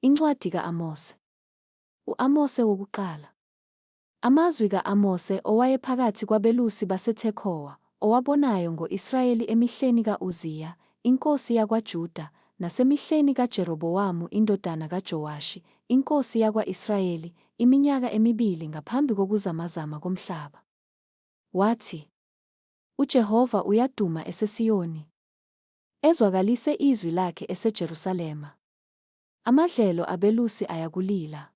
Incwadi ka-Amose. U-Amose wokuqala. Amazwi ka-Amose owayephakathi kwabelusi baseTekhowa, owabonayo ngo-Israyeli emihleni ka-Uziya, inkosi yakwaJuda, nasemihleni kaJerobhowamu indodana kaJowashi, inkosi yakwa-Israyeli, iminyaka 2 ngaphambi kokuzamazama komhlaba. Wathi, uJehova uyaduma eseSiyoni, ezwakalise izwi lakhe eseJerusalema. Amadlelo abelusi ayakulila,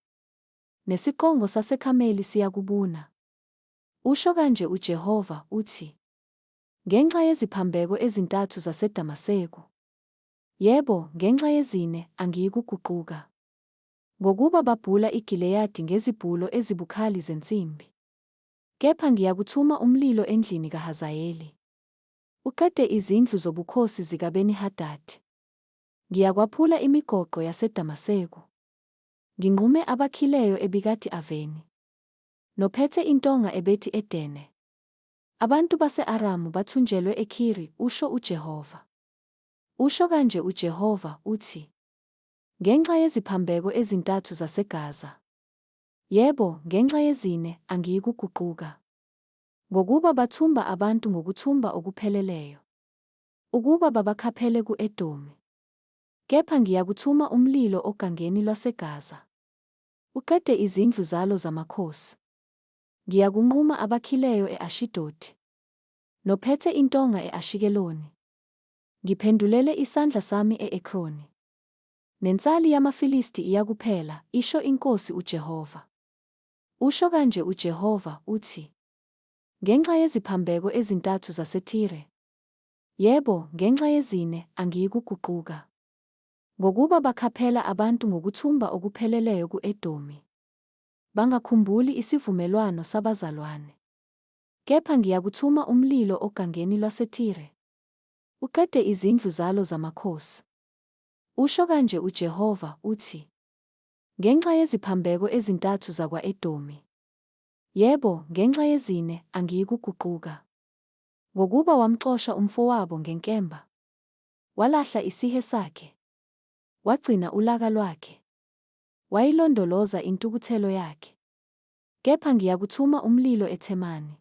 nesiqongo saseKhameli siyakubuna. Usho kanje uJehova, uthi, ngenxa yeziphambeko ezintathu zaseDamaseko, yebo, ngenxa yezine, angiyikuguquka. Ngokuba babhula iGileyadi ngezibhulo ezibukhali zensimbi. Kepha ngiyakuthuma umlilo endlini kaHazayeli, uqede izindlu zobukhosi zikaBeni-Hadadi. Ngiyakwaphula imigoqo yaseDamaseko, nginqume abakhileyo eBikati Aveni, nophethe intonga eBethi Edene. Abantu base-Aramu bathunjelwe eKhiri, usho uJehova. Usho kanje uJehova, uthi, ngenxa yeziphambeko ezintathu zaseGaza, yebo, ngenxa yezine, angiyikuguquka. Ngokuba bathumba abantu ngokuthumba okupheleleyo, ukuba babakhaphele ku-Edomi. Kepha ngiyakuthuma umlilo ogangeni lwaseGaza, uqede izindlu zalo zamakhosi. Ngiyakunquma abakhileyo e-Ashidodi, nophethe intonga e-Ashikeloni. Ngiphendulele isandla sami e-Ekroni. Nensali yamaFilisti iyakuphela, isho iNkosi uJehova. Usho kanje uJehova, uthi, ngenxa yeziphambeko ezintathu zaseThire, yebo, ngenxa yezine, angiyikuguquka. Ngokuba bakhaphela abantu ngokuthumba okupheleleyo ku-Edomi, bangakhumbuli isivumelwano sabazalwane. Kepha ngiyakuthuma umlilo ogangeni lwaseThire, uqede izindlu zalo zamakhosi. Usho kanje uJehova, uthi, ngenxa yeziphambeko ezintathu zakwa-Edomi, yebo, ngenxa yezine, angiyikuguquka. Ngokuba wamxosha umfowabo ngenkemba, walahla isihe sakhe, wagcina ulaka lwakhe, wayilondoloza intukuthelo yakhe. Kepha ngiyakuthuma umlilo eThemani,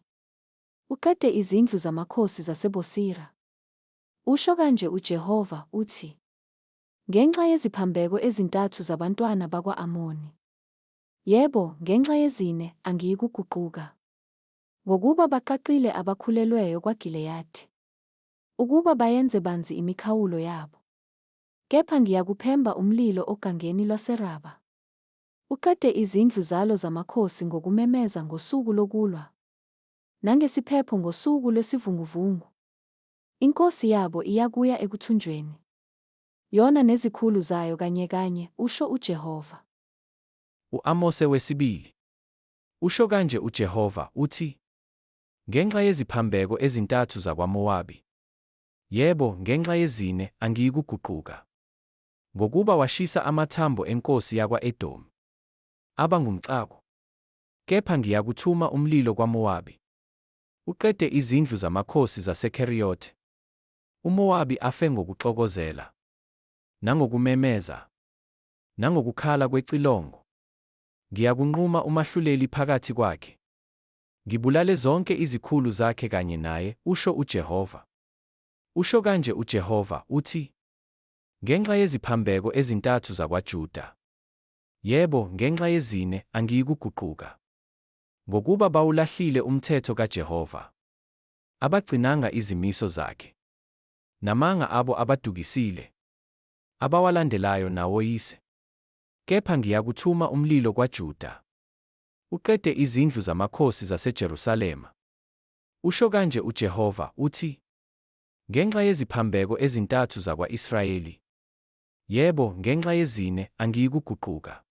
uqede izindlu zamakhosi zaseBosira. Usho kanje uJehova, uthi, ngenxa yeziphambeko ezintathu zabantwana bakwa-Amoni, yebo, ngenxa yezine, angiyikuguquka. Ngokuba baqaqile abakhulelweyo kwaGileyadi, ukuba bayenze banzi imikhawulo yabo. Kepha ngiyakuphemba umlilo ogangeni lwaseRaba, uqede izindlu zalo zamakhosi ngokumemeza ngosuku lokulwa, nangesiphepho ngosuku lwesivunguvungu. Inkosi yabo iyakuya ekuthunjweni, yona nezikhulu zayo kanyekanye, usho uJehova. U-Amose wesibili. Usho kanje uJehova, uthi, ngenxa yeziphambeko ezintathu zakwaMowabi, yebo, ngenxa yezine, angiyikuguquka. Ngokuba washisa amathambo enkosi yakwa-Edomi, aba ngumcako. Kepha ngiyakuthuma umlilo kwaMowabi, uqede izindlu zamakhosi zaseKheriyothe. UMowabi afe ngokuxokozela, nangokumemeza, nangokukhala kwecilongo. Ngiyakunquma umahluleli phakathi kwakhe, ngibulale zonke izikhulu zakhe kanye naye, usho uJehova. Usho kanje uJehova, uthi, ngenxa yeziphambeko ezintathu zakwaJuda, yebo, ngenxa yezine, angiyikuguquka. Ngokuba bawulahlile umthetho kaJehova, abagcinanga izimiso zakhe, namanga abo abadukisile, abawalandelayo nawoyise. Kepha ngiyakuthuma umlilo kwaJuda, uqede izindlu zamakhosi zaseJerusalema. Usho kanje uJehova, uthi, ngenxa yeziphambeko ezintathu zakwa-Israyeli, yebo, ngenxa yezine, angiyikuguquka.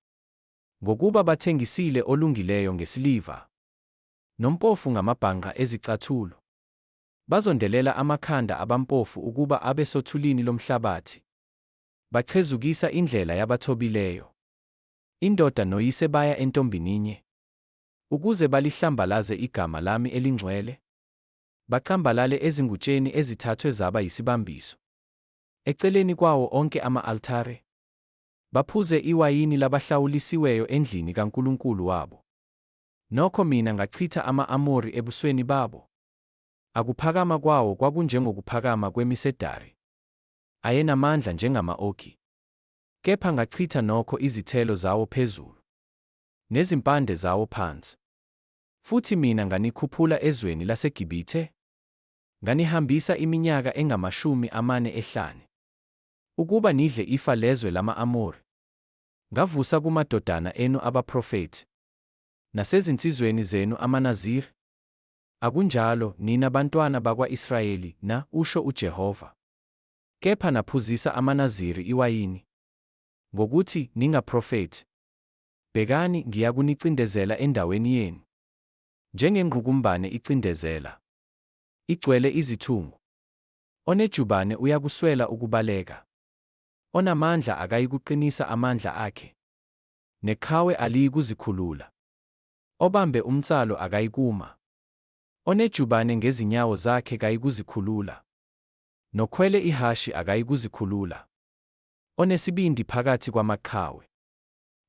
Ngokuba bathengisile olungileyo ngesiliva, nompofu ngamabhanqa ezicathulo. Bazondelela amakhanda abampofu ukuba abe sothulini lomhlabathi. Bachezukisa indlela yabathobileyo. Indoda noyise baya entombininye, ukuze balihlambalaze igama lami elingcwele. Bacambalale ezingutsheni ezithathwe zaba yisibambiso, eceleni kwawo onke ama-althare. baphuze iwayini labahlawulisiweyo endlini kaNkulunkulu wabo. Nokho mina ngachitha ama-Amori ebusweni babo. Akuphakama kwawo kwakunjengokuphakama kwemisedari, ayenamandla njengama-okhi. Kepha ngachitha nokho izithelo zawo phezulu, nezimpande zawo phansi. Futhi mina nganikhuphula ezweni laseGibhithe, nganihambisa iminyaka enga-45, ukuba nidle ifa lezwe lama-Amori. Ngavusa kumadodana enu abaprofethi, nasezinsizweni zenu amaNaziri. Akunjalo nina bantwana bakwa-Israyeli na, usho uJehova. Kepha naphuzisa amaNaziri iwayini, ngokuthi ningaprofethi. Bhekani, ngiyakunicindezela endaweni yenu, njengengqukumbane icindezela, igcwele izithungu. Onejubane uyakuswela ukubaleka, onamandla akayikuqinisa amandla akhe, neqhawe aliyikuzikhulula, obambe umtsalo akayikuma. Onejubane ngezinyawo zakhe kayikuzikhulula, nokhwele ihashi akayikuzikhulula. Onesibindi phakathi kwamaqhawe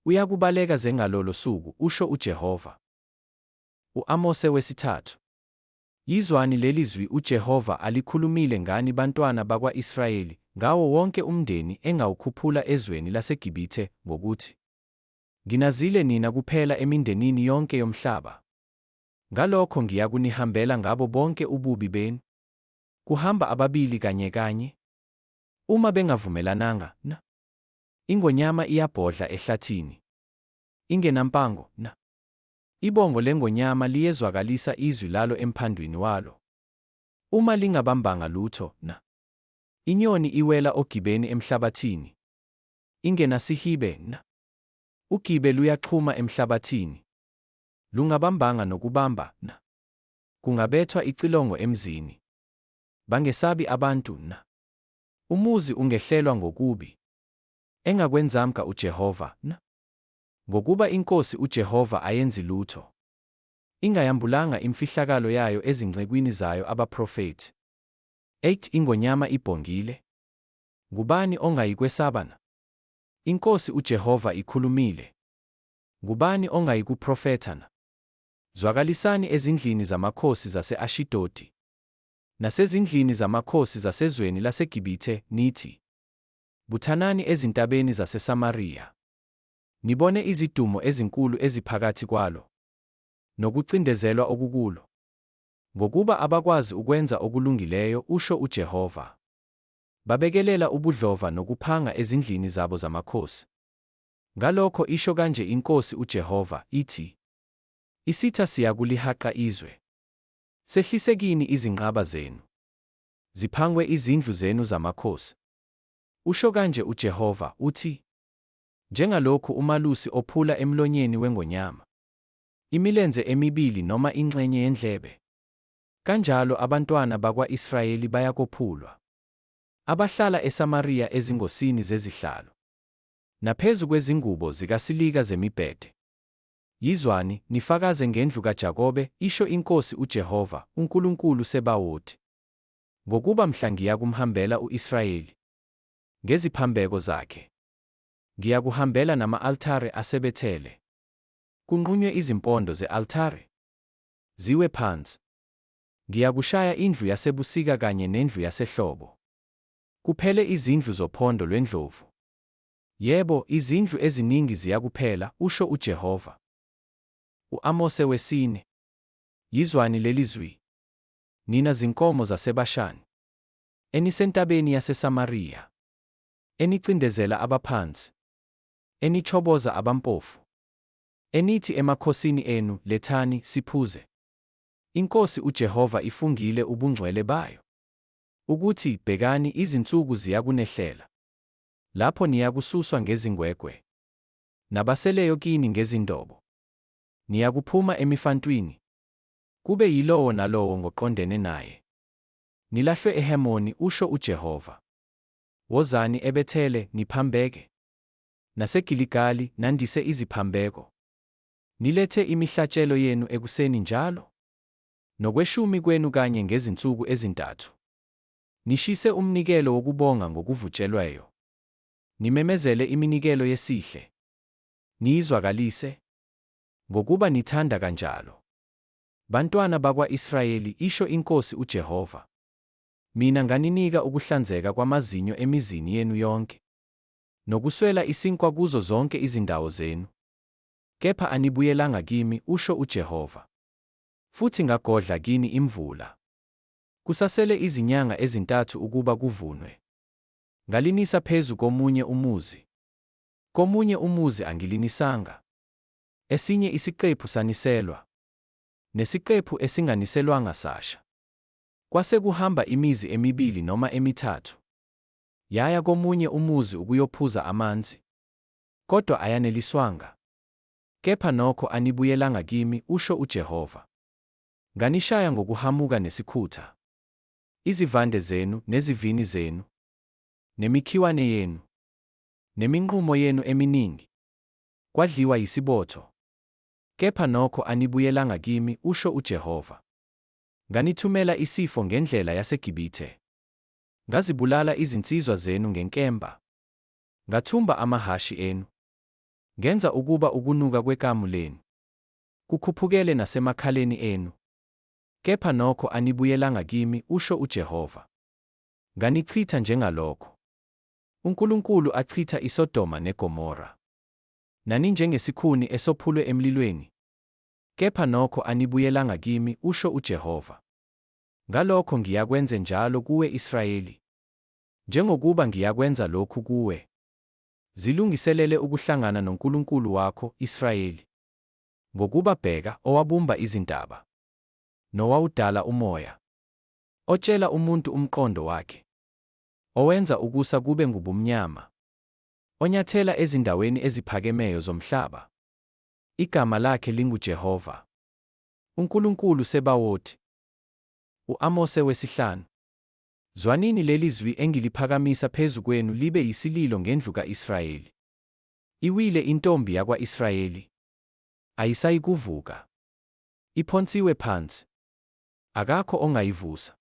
uyakubaleka zengalolo suku, usho uJehova. U-Amose wesithathu. Yizwani leli zwi uJehova alikhulumile ngani bantwana bakwa-Israyeli ngawo wonke umndeni engawukhuphula ezweni laseGibhithe ngokuthi, nginazile nina kuphela emindenini yonke yomhlaba. Ngalokho ngiyakunihambela ngabo bonke ububi benu, kuhamba ababili kanye. Uma bengavumelananga na, ingonyama iyabhodla ehlathini, ingenampango na, ibongo lengonyama liyezwakalisa izwi lalo emphandwini walo. Uma lingabambanga lutho na, inyoni iwela ogibeni emhlabathini, ingenasihibe na, ugibe luyaxhuma emhlabathini, lungabambanga nokubamba na, kungabethwa icilongo emzini, bangesabi abantu na, umuzi ungehlelwa ngokubi, engakwenzanga uJehova na, ngokuba iNkosi uJehova ayenzi lutho, ingayambulanga imfihlakalo yayo ezingcekwini zayo abaprofethi. 8 Ingonyama ibhongile, ngubani ongayikwesaba na? iNkosi uJehova ikhulumile, ngubani ongayikuprofetha na? Zwakalisani ezindlini zamakhosi zase-Ashidodi, nasezindlini zamakhosi zasezweni laseGibhithe nithi, buthanani ezintabeni zaseSamariya, nibone izidumo ezinkulu eziphakathi kwalo, nokucindezelwa okukulo, ngokuba abakwazi ukwenza okulungileyo, usho uJehova. Babekelela ubudlova nokuphanga ezindlini zabo zamakhosi. Ngalokho isho kanje iNkosi uJehova ithi, isitha siyakulihaqa izwe. Sehlisekini izinqaba zenu, ziphangwe izindlu zenu zamakhosi. Usho kanje uJehova uthi, njengalokhu umalusi ophula emlonyeni wengonyama, imilenze emibili noma ingxenye yendlebe, kanjalo abantwana bakwa-Israyeli bayakophulwa, abahlala eSamariya ezingosini zezihlalo, naphezu kwezingubo zikasilika zemibhede. Yizwani, nifakaze ngendlu kaJakobe, isho iNkosi uJehova, uNkulunkulu Sebawothi, ngokuba mhla ngiyakumhambela u-Israyeli ngeziphambeko zakhe, ngiyakuhambela nama-althare asebethele, kunqunywe izimpondo ze-althare, ziwe phansi. Ngiyakushaya indlu yasebusika kanye nendlu yasehlobo, kuphele izindlu zophondo lwendlovu. Yebo, izindlu eziningi ziyakuphela, usho uJehova. U-Amose wesine. Yizwani leli zwi, nina zinkomo zaseBashani, enisentabeni yaseSamariya, enicindezela abaphansi, enichoboza abampofu, enithi emakhosini enu, lethani siphuze. iNkosi uJehova ifungile ubungcwele bayo, ukuthi, bhekani, izinsuku ziyakunehlela, lapho niyakususwa ngezingwegwe, nabaseleyo kini ngezindobo. Niyakuphuma emifantwini, kube yilowo nalowo ngoqondene naye. Nilahlwe eHemoni, usho uJehova. Wozani eBethele niphambeke, naseGiligali nandise iziphambeko. Nilethe imihlatshelo yenu ekuseni njalo, nokweshumi kwenu kanye ngezinsuku ezintathu. Nishise umnikelo wokubonga ngokuvutshelweyo. Nimemezele iminikelo yesihle. Niyizwakalise ngokuba nithanda kanjalo. Bantwana bakwa-Israyeli, isho iNkosi uJehova. Mina nganinika ukuhlanzeka kwamazinyo emizini yenu yonke, nokuswela isinkwa kuzo zonke izindawo zenu. Kepha anibuyelanga kimi, usho uJehova. Futhi ngagodla kini imvula. Kusasele izinyanga ezintathu ukuba kuvunwe. Ngalinisa phezu komunye umuzi. Komunye umuzi angilinisanga. Esinye isiqephu saniselwa, nesiqephu esinganiselwanga sasha. Kwase kuhamba imizi emibili noma emithathu, yaya komunye umuzi ukuyophuza amanzi, kodwa ayaneliswanga. Kepha nokho anibuyelanga kimi, usho uJehova. Nganishaya ngokuhamuka nesikhutha. Izivande zenu nezivini zenu, nemikhiwane yenu, neminqumo yenu eminingi, kwadliwa yisibotho. Kepha nokho anibuyelanga kimi, usho uJehova. Nganithumela isifo ngendlela yaseGibhithe. Ngazibulala izinsizwa zenu ngenkemba. Ngathumba amahashi enu. Ngenza ukuba ukunuka kwekamu lenu kukhuphukele nasemakhaleni enu. Kepha nokho anibuyelanga kimi, usho uJehova. Nganichitha njengalokho uNkulunkulu achitha iSodoma neGomora, naninjengesikhuni esophulwe emlilweni. Kepha nokho anibuyelanga kimi, usho uJehova. Ngalokho ngiyakwenza njalo kuwe Israyeli, njengokuba ngiyakwenza lokhu kuwe. Zilungiselele ukuhlangana noNkulunkulu wakho, Israyeli, ngokuba bheka, owabumba izintaba, nowawudala umoya, otshela umuntu umqondo wakhe, owenza ukusa kube ngubumnyama, onyathela ezindaweni eziphakemeyo zomhlaba. Igama lakhe linguJehova, uNkulunkulu Sebawothi. U-Amose 5. Zwanini leli zwi engiliphakamisa phezu kwenu libe yisililo ngendlu ka-Israyeli. Iwile intombi yakwa-Israyeli, ayisayikuvuka. Iphonsiwe phansi, akakho ongayivusa.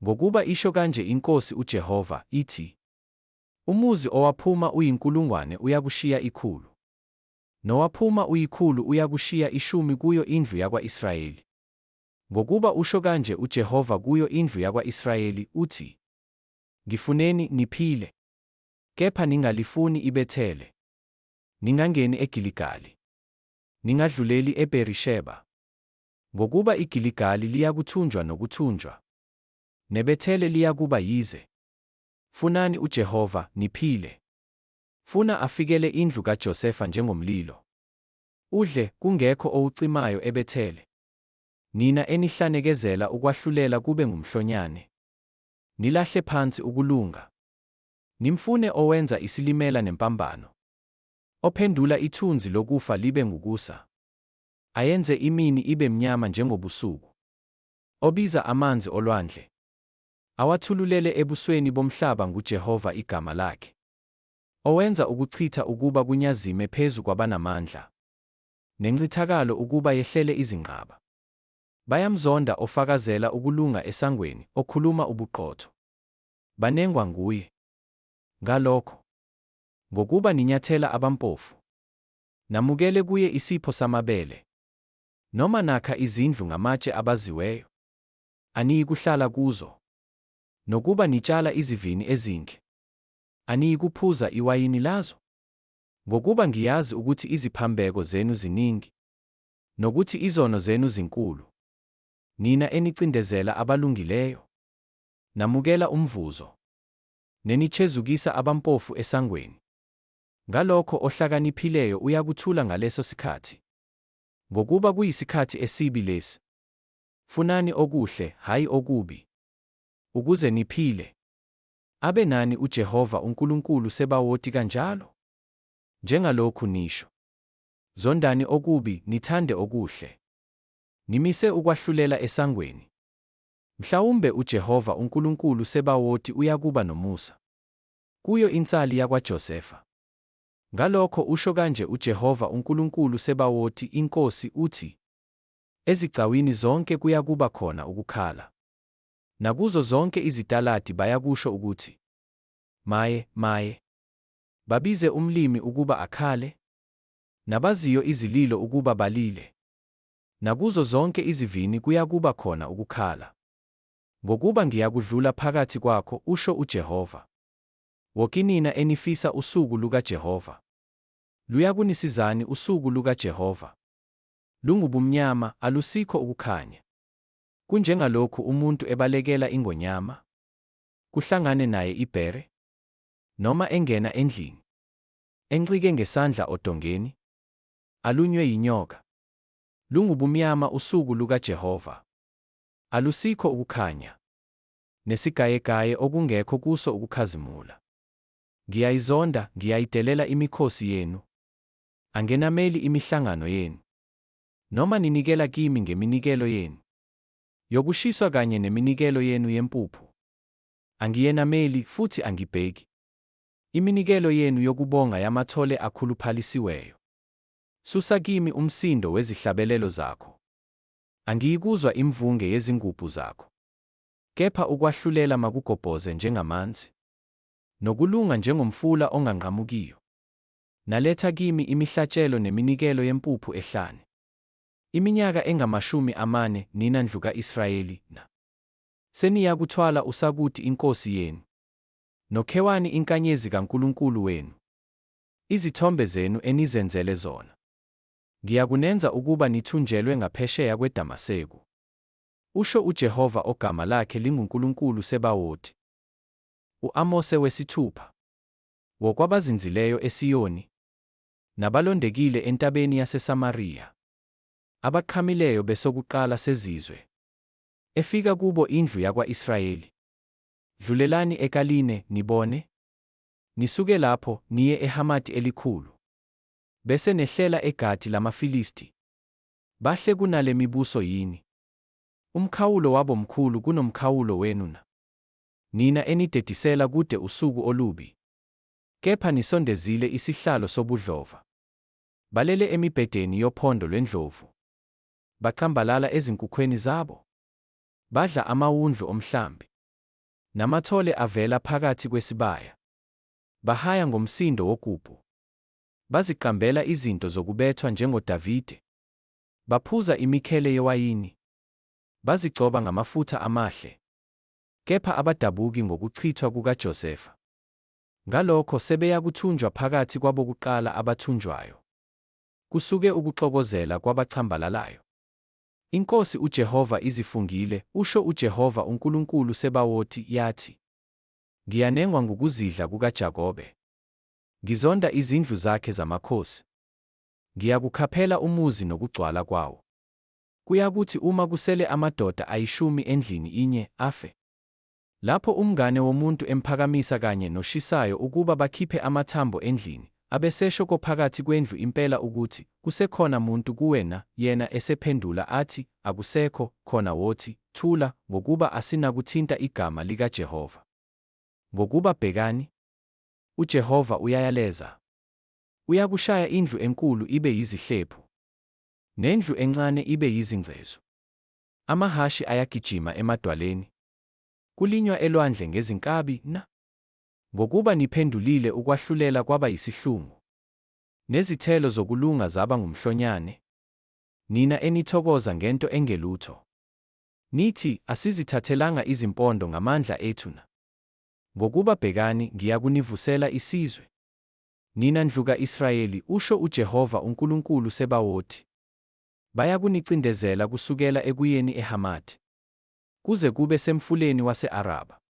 Ngokuba isho kanje iNkosi uJehova, ithi, umuzi owaphuma uyinkulungwane uyakushiya ikhulu, nowaphuma uyikhulu uyakushiya 10 kuyo indlu yakwa-Israyeli. Ngokuba usho kanje uJehova kuyo indlu yakwa-Israyeli, uthi, ngifuneni niphile, kepha ningalifuni iBhethele. Ningangeni eGiligali, ningadluleli eBherisheba. Ngokuba iGiligali liyakuthunjwa nokuthunjwa, neBhethele liyakuba yize. Funani uJehova, niphile. Funa afikele indlu kaJosefa njengomlilo, udle kungekho owucimayo eBhethele. Nina enihlanezela ukwahlulela kube ngumhlonyane, nilahle phansi ukulunga. Nimfune owenza isilimela nempambano, ophendula ithunzi lokufa libe ngukusa, ayenze imini ibe mnyama njengobusuku, obiza amanzi olwandle, awathululele ebusweni bomhlaba. NguJehova igama lakhe, owenza ukuchitha ukuba kunyazime phezu kwabanamandla, nencithakalo ukuba yehlele izinqaba. Bayamzonda ofakazela ukulunga esangweni, okhuluma ubuqotho. Banengwa nguye. Ngalokho, ngokuba ninyathela abampofu, namukele kuye isipho samabele, noma nakha izindlu ngamatshe abaziweyo, aniyikuhlala kuzo. Nokuba nitshala izivini ezinhle, aniyikuphuza iwayini lazo. Ngokuba ngiyazi ukuthi iziphambeko zenu ziningi, nokuthi izono zenu zinkulu. Nina enicindezela abalungileyo, namukela umvuzo, nenichezukisa abampofu esangweni. Ngalokho ohlakaniphileyo uyakuthula ngaleso sikhathi. Ngokuba kuyisikhathi esibi lesi, funani okuhle, hayi okubi, ukuze niphile. Abe nani uJehova uNkulunkulu Sebawothi kanjalo? Njengalokhu nisho, zondani okubi, nithande okuhle. Nimise ukwahlulela esangweni. Mhlawumbe uJehova uNkulunkulu Sebawothi uyakuba nomusa kuyo insali yakwaJosefa. Ngalokho usho kanje uJehova uNkulunkulu Sebawothi, iNkosi, uthi, ezigcawini zonke kuyakuba khona ukukhala, nakuzo zonke izitaladi bayakusho ukuthi, maye, maye. Babize umlimi ukuba akhale, nabaziyo izililo ukuba balile. Nakuzo zonke izivini kuyakuba khona ukukhala. Ngokuba ngiyakudlula phakathi kwakho, usho uJehova. Wokinina enifisa usuku lukaJehova. Luyakunisizani usuku lukaJehova? Lungubumnyama, alusikho ukukhanya. Kunjengalokhu umuntu ebalekela ingonyama, kuhlangane naye ibhere, noma engena endlini, encike ngesandla odongeni, alunywe yinyoka. Lungubumnyama usuku lukaJehova. Alusikho ukukhanya, nesigayegaye okungekho kuso ukukhazimula. Ngiyayizonda, ngiyayidelela imikhosi yenu. Angenameli imihlangano yenu. Noma ninikela kimi ngeminikelo yenu yokushiswa kanye neminikelo yenu yempuphu. Angiyenameli futhi angibheki iminikelo yenu yokubonga yamathole akhuluphalisiweyo. Susa kimi umsindo wezihlabelelo zakho. Angiyikuzwa imvunge yezingubhu zakho. Kepha ukwahlulela makugobhoze njengamanzi, nokulunga njengomfula onganqamukiyo. Naletha kimi imihlatshelo neminikelo yempuphu ehlane. Iminyaka engamashumi 40 nina ndlu ka-Israyeli na seniyakuthwala usakuthi inkosi yenu, nokhewani inkanyezi kaNkulunkulu wenu, izithombe zenu enizenzele zona. Ngiyakunenza ukuba nithunjelwe ngaphesheya kweDamaseko, usho uJehova ogama lakhe linguNkulunkulu Sebawothi. U-Amose wesithupha. Wokwabazinzileyo eSiyoni, nabalondekile entabeni yaseSamariya, abaqhamileyo besokuqala sezizwe, efika kubo indlu yakwa-Israyeli. Dlulelani eKaline nibone, nisuke lapho niye eHamathi elikhulu, bese nehlela eGathi lamaFilisti. Bahle kunale mibuso yini? Umkhawulo wabo mkhulu kunomkhawulo wenu na? Nina enidedisela kude usuku olubi, kepha nisondezile isihlalo sobudlova. Balele emibhedeni yophondo lwendlovu, bacambalala ezinkukhweni zabo. Badla amawundlu omhlambi, namathole avela phakathi kwesibaya. Bahaya ngomsindo wogubhu, baziqambela izinto zokubethwa njengoDavide. Baphuza imikhele yewayini, bazigcoba ngamafutha amahle, kepha abadabuki ngokuchithwa kukaJosefa. Ngalokho sebeyakuthunjwa phakathi kwabokuqala abathunjwayo, kusuke ukuxokozela kwabacambalalayo. Inkosi uJehova izifungile, usho uJehova uNkulunkulu Sebawothi, yathi, ngiyanengwa ngokuzidla kukaJakobe, ngizonda izindlu zakhe zamakhosi. Ngiyakukhaphela umuzi nokugcwala kwawo. Kuyakuthi uma kusele amadoda 10 endlini inye afe, lapho umngane womuntu emphakamisa kanye noshisayo ukuba bakhiphe amathambo endlini, abesesho kophakathi kwendlu impela ukuthi, kusekhona muntu kuwena, yena esephendula athi, akusekho, khona wothi, thula, ngokuba asinakuthinta igama likaJehova. Ngokuba bhekani, uJehova uyayaleza. Uyakushaya indlu enkulu ibe yizihlephu, nendlu encane ibe yizingcezu. Amahashi ayagijima emadwaleni, kulinywa elwandle ngezinkabi na? Ngokuba niphendulile ukwahlulela kwaba yisihlungu, nezithelo zokulunga zaba ngumhlonyane. Nina enithokoza ngento engelutho, nithi, asizithathelanga izimpondo ngamandla ethu na? Ngokuba bhekani, ngiyakunivusela isizwe, nina ndlu ka-Israyeli, usho uJehova uNkulunkulu Sebawothi. Bayakunincindezela kusukela ekuyeni eHamathi, kuze kube semfuleni wase-Araba.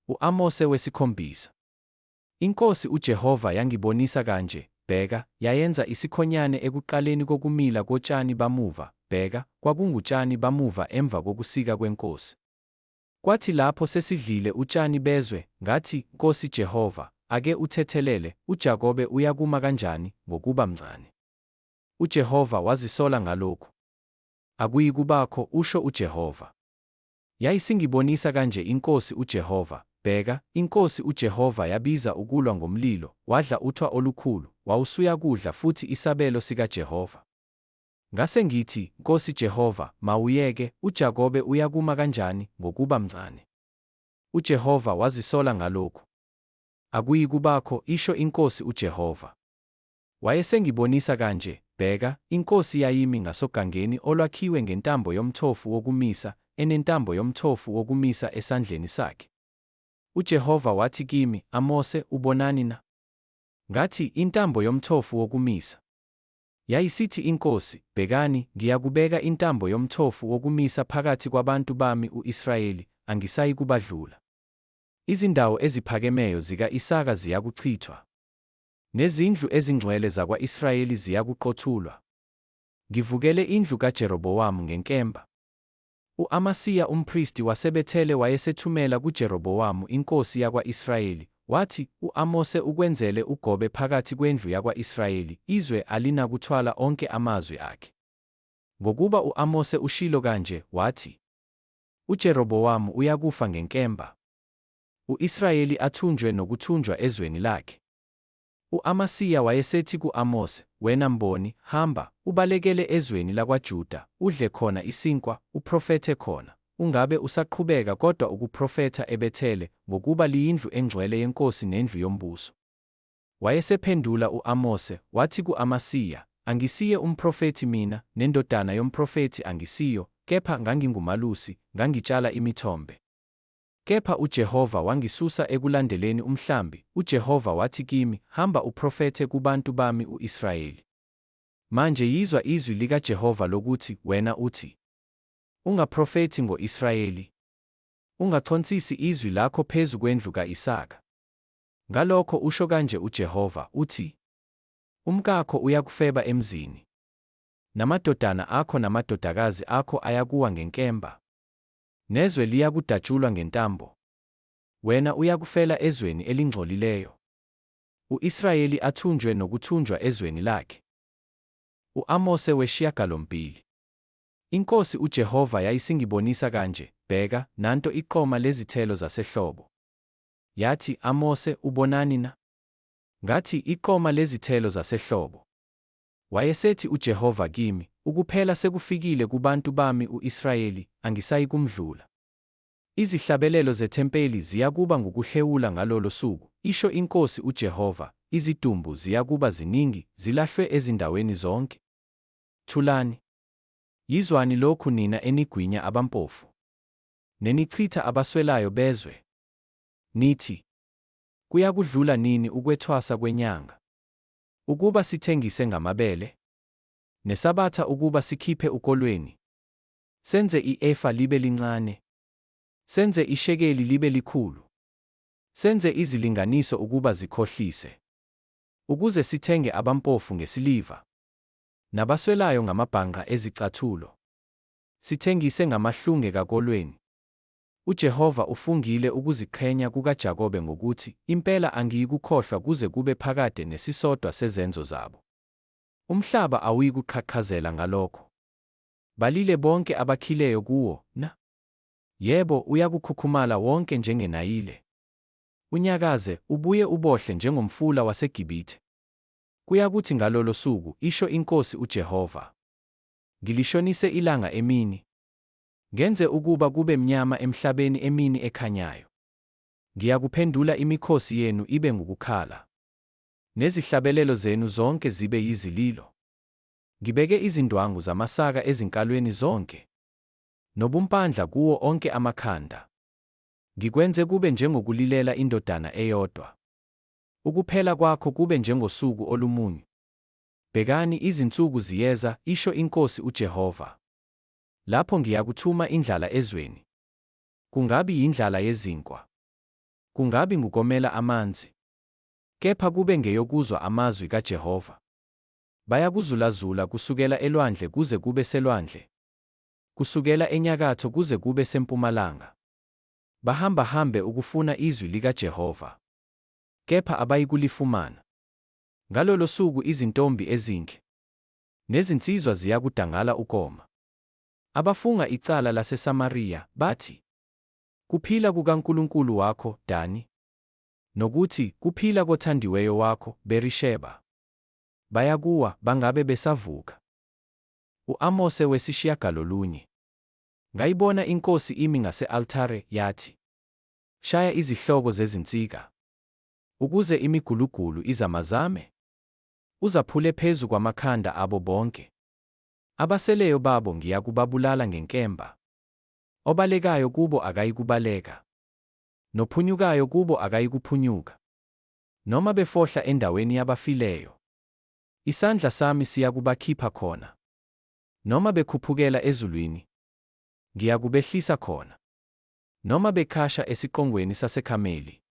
U-Amose wesikhombisa. Inkosi uJehova yangibonisa kanje, bheka, yayenza isikhonyane ekuqaleni kokumila kotshani bamuva, bheka, kwakungutshani bamuva emva kokusika kwenkosi. Kwathi lapho sesidlile utshani bezwe, ngathi, Nkosi Jehova, ake uthethelele, uJakobe uyakuma kanjani ngokuba mncane. UJehova wazisola ngalokhu. Akuyikubakho, usho uJehova. Yayisingibonisa kanje inkosi uJehova, bheka, inkosi uJehova yabiza ukulwa ngomlilo, wadla uthwa olukhulu, wawusuya kudla futhi isabelo sikaJehova. Ngase ngithi, Nkosi Jehova, mawuyeke, uJakobe uyakuma kanjani ngokuba mncane. UJehova wazisola ngalokhu. Akuyi kubakho, isho iNkosi uJehova. Wayesengibonisa kanje, bheka, iNkosi yayimi ngasogangeni olwakhiwe ngentambo yomthofu wokumisa, enentambo yomthofu wokumisa esandleni sakhe. UJehova wathi kimi, Amose, ubonani na? Ngathi, intambo yomthofu wokumisa. Yayisithi iNkosi, bhekani, ngiyakubeka intambo yomthofu wokumisa phakathi kwabantu bami u-Israyeli, angisayi kubadlula. Izindawo eziphakemeyo zika-Isaka ziyakuchithwa, nezindlu ezingcwele zakwa-Israyeli ziyakuqothulwa. Ngivukele indlu kaJerobhowamu ngenkemba. U-Amasiya umphristi waseBhethele wayesethumela kuJerobhowamu inkosi yakwa-Israyeli, wathi, u-Amose ukwenzele ugobe phakathi kwendlu yakwa-Israyeli, izwe alinakuthwala onke amazwi akhe. Ngokuba u-Amose ushilo kanje, wathi, uJerobhowamu uyakufa ngenkemba. U-Israyeli athunjwe nokuthunjwa ezweni lakhe. U-Amasiya wayesethi ku-Amose, wena mboni, hamba, ubalekele ezweni lakwaJuda, udle khona isinkwa, uprofethe khona, ungabe usaqhubeka kodwa ukuprofetha eBhethele, ngokuba liyindlu engcwele yenkosi nendlu yombuso. Wayesephendula u-Amose, wathi ku-Amasiya, angisiye umprofethi mina, nendodana yomprofethi angisiyo, kepha ngangingumalusi, ngangitshala imithombe. Kepha uJehova wangisusa ekulandeleni umhlambi, uJehova wathi kimi, hamba uprofethe kubantu bami u-Israyeli. Manje yizwa izwi likaJehova lokuthi, wena uthi, ungaprofethi ngo-Israyeli. Ungachonsisi izwi lakho phezu kwendlu ka-Isaka. Ngalokho usho kanje uJehova, uthi, umkakho uyakufeba emzini, namadodana akho namadodakazi akho ayakuwa ngenkemba. Nezwe liyakudatshulwa ngentambo. Wena uyakufela ezweni elingcolileyo. U-Israyeli athunjwe nokuthunjwa ezweni lakhe. U-Amose wesishiyagalombili. INkosi uJehova yayisingibonisa kanje, bheka, nanto iqoma lezithelo zasehlobo. Yathi, Amose, ubonani na? Ngathi, iqoma lezithelo zasehlobo. Wayesethi uJehova kimi, ukuphela sekufikile kubantu bami u-Israyeli, angisayi kumdlula. Izihlabelelo zethempeli ziyakuba ngukuhewula ngalolo suku, isho iNkosi uJehova, izidumbu ziyakuba ziningi, zilahlwe ezindaweni zonke. Thulani. Yizwani lokhu nina enigwinya abampofu, nenichitha abaswelayo bezwe. Nithi, kuyakudlula nini ukwethwasa kwenyanga, ukuba sithengise ngamabele, nesabatha ukuba sikhiphe ukolweni, senze i-efa libe lincane, senze ishekeli libe likhulu, senze izilinganiso ukuba zikhohlise, ukuze sithenge abampofu ngesiliva, nabaswelayo ngamabhanga ezicathulo, sithengise ngamahlunge kakolweni. UJehova ufungile ukuziqhenya kukaJakobe ngokuthi, impela angiyikukhohlwa kuze kube phakade nesisodwa sezenzo zabo. Umhlaba awuyikuqhaqhazela ngalokho. Balile bonke abakhileyo kuwo, na? Yebo, uyakukhukhumala wonke njengenayile. Unyakaze, ubuye ubohle njengomfula waseGibhithe. Kuyakuthi ngalolo suku, isho iNkosi uJehova, ngilishonise ilanga emini, ngenze ukuba kube mnyama emhlabeni emini ekhanyayo. Ngiyakuphendula imikhosi yenu ibe ngukukhala, nezihlabelelo zenu zonke zibe yizililo. Ngibeke izindwangu zamasaka ezinkalweni zonke, nobumpandla kuwo onke amakhanda. Ngikwenze kube njengokulilela indodana eyodwa. Ukuphela kwakho kube njengosuku olumunyu. Bhekani, izinsuku ziyeza, isho iNkosi uJehova, lapho ngiyakuthuma indlala ezweni. Kungabi yindlala yezinkwa, kungabi ngukomela amanzi, kepha kube ngeyokuzwa amazwi kaJehova. Bayakuzulazula kusukela elwandle kuze kube selwandle, kusukela enyakatho kuze kube sempumalanga. Bahamba-hambe ukufuna izwi likaJehova, kepha abayikulifumana. Ngalolo suku izintombi ezinhle nezinsizwa ziyakudangala ukoma. Abafunga icala laseSamariya bathi, kuphila kukaNkulunkulu wakho, Dani, nokuthi, kuphila kothandiweyo wakho, Berisheba. Bayakuwa, bangabe besavuka. U-Amose wesishiyagalolunye. Ngayibona inkosi imi ngase-althare, yathi, shaya izihloko zezinsika. ukuze imigulugulu izamazame. Uzaphule phezu kwamakhanda abo bonke. Abaseleyo babo ngiyakubabulala ngenkemba. Obalekayo kubo akayikubaleka, nophunyukayo kubo akayikuphunyuka. Noma befohla endaweni yabafileyo, isandla sami siyakubakhipha khona. Noma bekhuphukela ezulwini, ngiyakubehlisa khona. Noma bekhasha esiqongweni saseKhameli,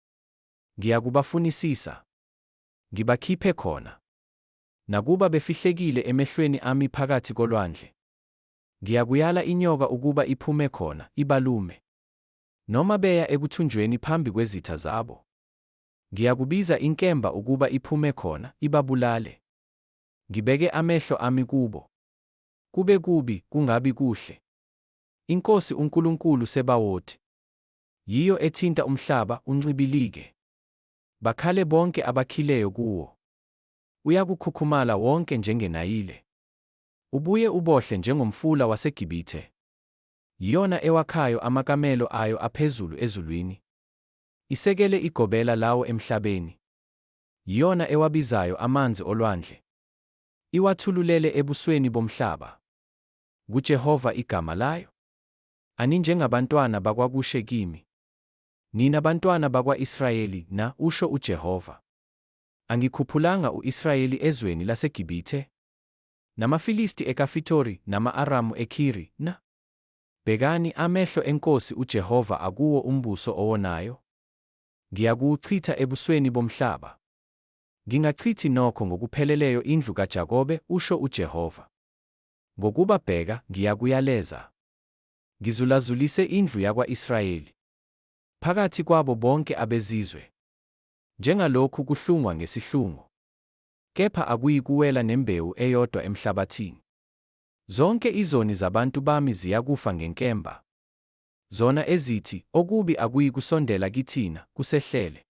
ngiyakubafunisisa, ngibakhiphe khona. Nakuba befihlekile emehlweni ami phakathi kolwandle, ngiyakuyala inyoka ukuba iphume khona, ibalume. Noma beya ekuthunjweni phambi kwezitha zabo, ngiyakubiza inkemba ukuba iphume khona, ibabulale. Ngibeke amehlo ami kubo. Kube kubi, kungabi kuhle. INkosi uNkulunkulu Sebawothi, yiyo ethinta umhlaba uncibilike. Bakhale bonke abakhileyo kuwo. Uyakukhukhumala wonke njengeNayile. Ubuye ubohle njengomfula waseGibhithe. Yiyona ewakhayo amakamelo ayo aphezulu ezulwini, isekele igobela lawo emhlabeni. Yiyona ewabizayo amanzi olwandle, iwathululele ebusweni bomhlaba. KuJehova igama layo. Ani njengabantwana bakwakushe kimi, nina bantwana bakwa-Israyeli, na usho uJehova. Angikhuphulanga u-Israyeli ezweni laseGibhithe, namaFilisti eKafitori, nama-Aramu eKhiri, na? Bhekani, amehlo eNkosi uJehova akuwo umbuso owonayo. Ngiyakuwuchitha ebusweni bomhlaba. Ngingachithi nokho ngokupheleleyo indlu kaJakobe, usho uJehova. Ngokuba bheka, ngiyakuyaleza. Ngizulazulise indlu yakwa-Israyeli phakathi kwabo bonke abezizwe. Njengalokhu kuhlungwa ngesihlungu, kepha akuyikuwela nembewu eyodwa emhlabathini. Zonke izoni zabantu bami ziyakufa ngenkemba. Zona ezithi, okubi akuyikusondela kithina, kusehlele.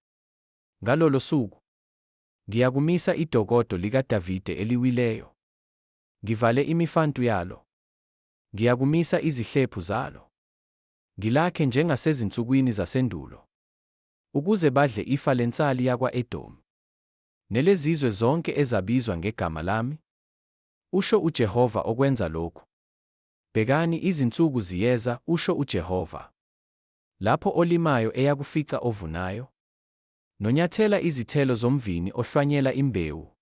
Ngalolo suku, ngiyakumisa idokodo likaDavide eliwileyo. Ngivale imifantu yalo. Ngiyakumisa izihlephu zalo. Ngilakhe njengasezinsukwini zasendulo, ukuze badle ifa lensali yakwa-Edomi, nelezizwe zonke ezabizwa ngegama lami, usho uJehova okwenza lokhu. Bhekani, izinsuku ziyeza, usho uJehova, lapho olimayo eyakufica ovunayo, nonyathela izithelo zomvini ohlwanyela imbewu.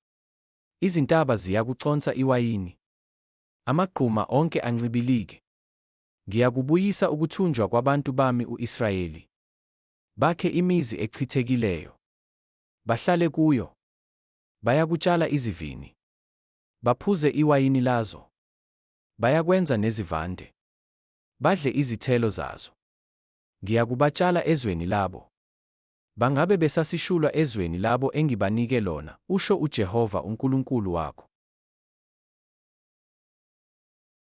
Izintaba ziyakuconsa iwayini, amagquma onke ancibilike. Ngiyakubuyisa ukuthunjwa kwabantu bami u-Israyeli. Bakhe imizi echithekileyo, bahlale kuyo. Bayakutshala izivini, baphuze iwayini lazo. Bayakwenza nezivande, badle izithelo zazo. Ngiyakubatshala ezweni labo. Bangabe besasishulwa ezweni labo engibanike lona, usho uJehova uNkulunkulu wakho.